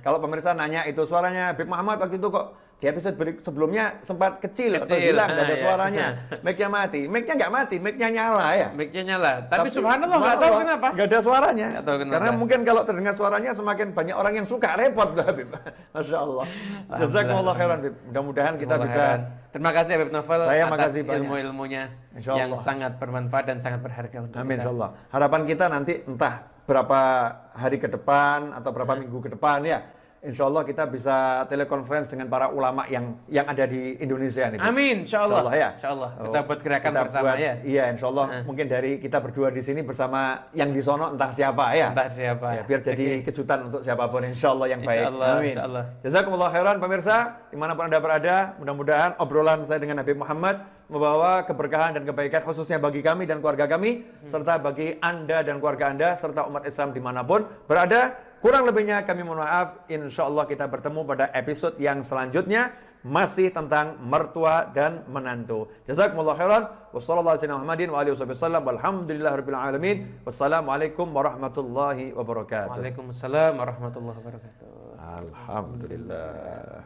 Kalau pemirsa nanya itu suaranya Beb Muhammad waktu itu kok di episode sebelumnya sempat kecil atau hilang, nggak ada suaranya. Mic-nya mati. Mic-nya nggak mati, mic-nya nyala ya. Mic-nya nyala. Tapi subhanallah nggak tahu kenapa. Nggak ada suaranya. Karena mungkin kalau terdengar suaranya semakin banyak orang yang suka, repot Habib. Masya Allah. Jazakumullah khairan, Habib. Mudah-mudahan kita bisa. Terima kasih Habib Novel atas ilmu-ilmunya yang sangat bermanfaat dan sangat berharga untuk Amin, insya Allah. Harapan kita nanti entah berapa hari ke depan atau berapa minggu ke depan ya, insya Allah kita bisa telekonferensi dengan para ulama yang ada di Indonesia nih. Amin, insya Allah. Insya Allah ya. Kita buat gerakan bersama ya. Iya, insya Allah. Mungkin dari kita berdua di sini bersama yang di sono entah siapa ya. Ya, biar jadi kejutan untuk siapapun, insya Allah yang baik. Amin. Jazakumullah khairan pemirsa, dimanapun Anda berada, mudah-mudahan obrolan saya dengan Habib Muhammad membawa keberkahan dan kebaikan khususnya bagi kami dan keluarga kami, serta bagi Anda dan keluarga Anda, serta umat Islam dimanapun berada. Kurang lebihnya kami mohon maaf. Insya Allah kita bertemu pada episode yang selanjutnya, masih tentang mertua dan menantu. Jazakumullah khairan. Wassalamualaikum warahmatullahi wabarakatuh. Waalaikumsalam warahmatullahi wabarakatuh. Alhamdulillah.